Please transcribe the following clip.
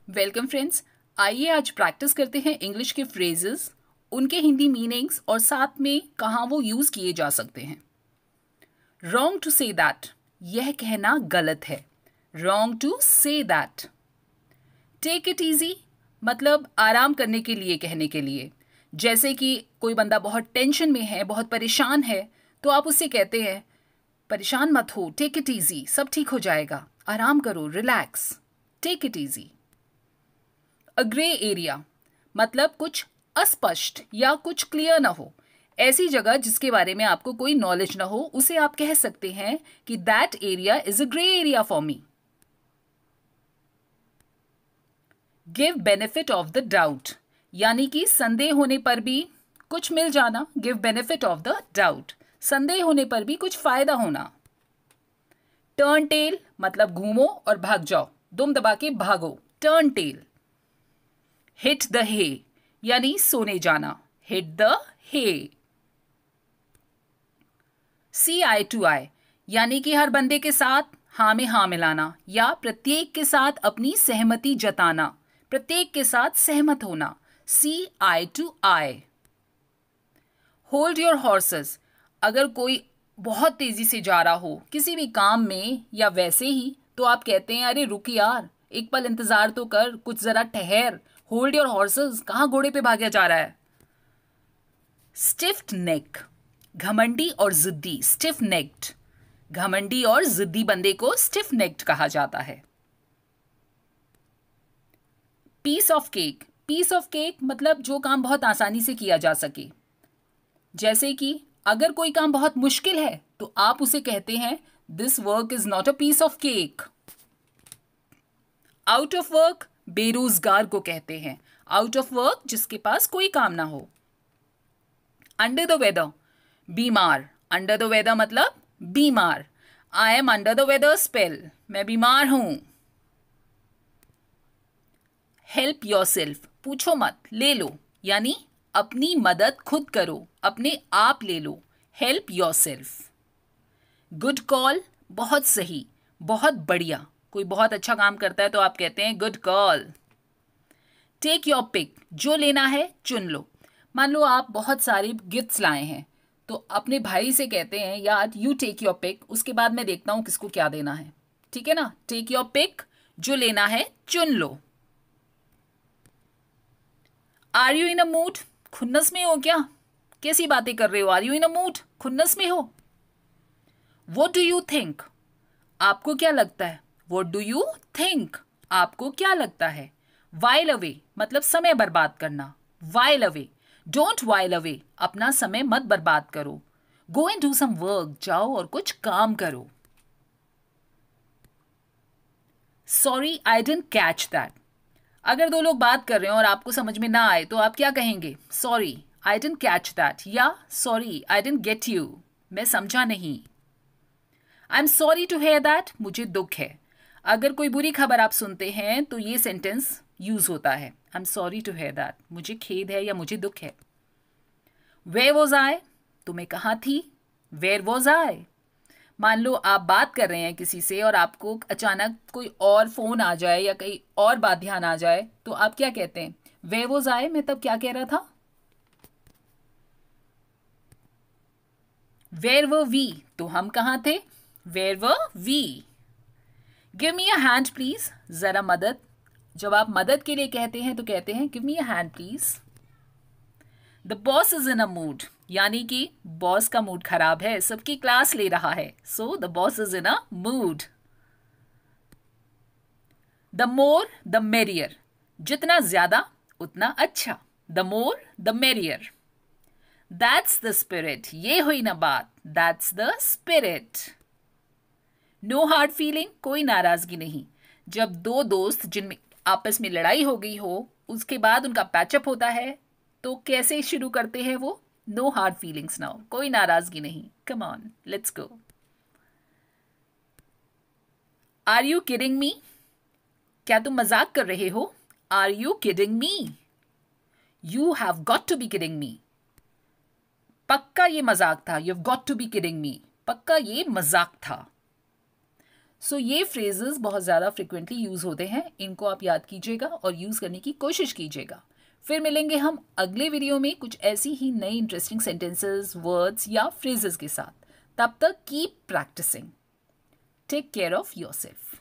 Welcome friends. आइए आज practice करते हैं इंग्लिश के फ्रेजेस, उनके हिंदी मीनिंग्स और साथ में कहाँ वो यूज़ किए जा सकते हैं। रॉन्ग टू से दैट, यह कहना गलत है। Wrong to say that. Take it easy, मतलब आराम करने के लिए कहने के लिए। जैसे कि कोई बंदा बहुत टेंशन में है, बहुत परेशान है, तो आप उससे कहते हैं परेशान मत हो, टेक इट ईजी, सब ठीक हो जाएगा, आराम करो, relax, take it easy. A grey area, मतलब कुछ अस्पष्ट या कुछ क्लियर ना हो, ऐसी जगह जिसके बारे में आपको कोई नॉलेज ना हो, उसे आप कह सकते हैं कि that area is a grey area for me. Give benefit of the doubt, यानी कि संदेह होने पर भी कुछ मिल जाना। Give benefit of the doubt, संदेह होने पर भी कुछ फायदा होना। टर्न टेल, मतलब घूमो और भाग जाओ, दुम दबा के भागो, turn tail. Hit the hay, यानी सोने जाना, hit the hay. See eye to eye, यानी कि हर बंदे के साथ हाँ में हाँ मिलाना या प्रत्येक के साथ अपनी सहमति जताना, प्रत्येक के साथ सहमत होना। See eye to eye. Hold your horses, अगर कोई बहुत तेजी से जा रहा हो किसी भी काम में या वैसे ही, तो आप कहते हैं अरे रुक यार, एक पल इंतजार तो कर, कुछ जरा ठहर। होल्ड योर हॉर्सेस, कहां घोड़े पे भागा जा रहा है। स्टिफ्ड नेक, घमंडी और जिद्दी, स्टिफ नेक्ड। घमंडी और जिद्दी बंदे को स्टिफ नेक्ड कहा जाता है। Piece of cake, piece of cake मतलब जो काम बहुत आसानी से किया जा सके। जैसे कि अगर कोई काम बहुत मुश्किल है तो आप उसे कहते हैं this work is not a piece of cake. Out of work, बेरोजगार को कहते हैं। आउट ऑफ वर्क, जिसके पास कोई काम ना हो। अंडर द वेदर, बीमार। अंडर द वेदर मतलब बीमार। I am under the weather spell, मैं बीमार हूं। हेल्प योरसेल्फ, पूछो मत, ले लो, यानी अपनी मदद खुद करो, अपने आप ले लो। Help yourself. गुड कॉल, बहुत सही, बहुत बढ़िया। कोई बहुत अच्छा काम करता है तो आप कहते हैं good call. Take your pick, जो लेना है चुन लो। मान लो आप बहुत सारे गिफ्ट्स लाए हैं, तो अपने भाई से कहते हैं यार यू टेक योर पिक, उसके बाद मैं देखता हूं किसको क्या देना है। ठीक है ना, टेक योर पिक, जो लेना है चुन लो। Are you in a mood, खुन्नस में हो क्या, कैसी बातें कर रहे हो, are you in a mood, खुन्नस में हो। व्हाट डू यू थिंक, आपको क्या लगता है। व्हाट डू यू थिंक, आपको क्या लगता है। वाइल अवे, मतलब समय बर्बाद करना। While away, don't while away, अपना समय मत बर्बाद करो। Go and do some work, जाओ और कुछ काम करो। Sorry I didn't catch that, अगर दो लोग बात कर रहे हैं और आपको समझ में ना आए तो आप क्या कहेंगे। Sorry I didn't catch that, या sorry I didn't get you, मैं समझा नहीं। I am sorry to hear that, मुझे दुख है। अगर कोई बुरी खबर आप सुनते हैं तो ये सेंटेंस यूज होता है, I am sorry to hear that, मुझे खेद है या मुझे दुख है। वेयर वॉज आई, तो मैं कहाँ थी। वेयर वॉज आई, मान लो आप बात कर रहे हैं किसी से और आपको अचानक कोई और फोन आ जाए या कहीं और बात ध्यान आ जाए, तो आप क्या कहते हैं, वेयर वॉज आई, मैं तब क्या कह रहा था। वेयर वर वी, तो हम कहाँ थे। Where were we. Give me a hand please, जरा मदद। जब आप मदद के लिए कहते हैं तो कहते हैं give me a hand please. The boss is in a mood, यानी कि बॉस का मूड खराब है, सबकी क्लास ले रहा है, so the boss is in a mood. The more the merrier, जितना ज्यादा उतना अच्छा। The more the merrier. That's the spirit, ये हुई ना बात, that's the spirit. No hard feeling, कोई नाराजगी नहीं। जब दो दोस्त जिनमें आपस में लड़ाई हो गई हो, उसके बाद उनका पैचअप होता है, तो कैसे शुरू करते हैं वो, नो हार्ड फीलिंग्स नाउ, कोई नाराजगी नहीं, come on let's go. Are you kidding me, क्या तुम मजाक कर रहे हो। Are you kidding me, you have got to be kidding me, पक्का ये मजाक था, you have got to be kidding me, पक्का ये मजाक था। सो ये फ्रेजेस बहुत ज़्यादा फ्रिक्वेंटली यूज़ होते हैं, इनको आप याद कीजिएगा और यूज़ करने की कोशिश कीजिएगा। फिर मिलेंगे हम अगले वीडियो में कुछ ऐसी ही नई इंटरेस्टिंग सेंटेंसेस, वर्ड्स या फ्रेजेस के साथ। तब तक keep practising. Take care of yourself.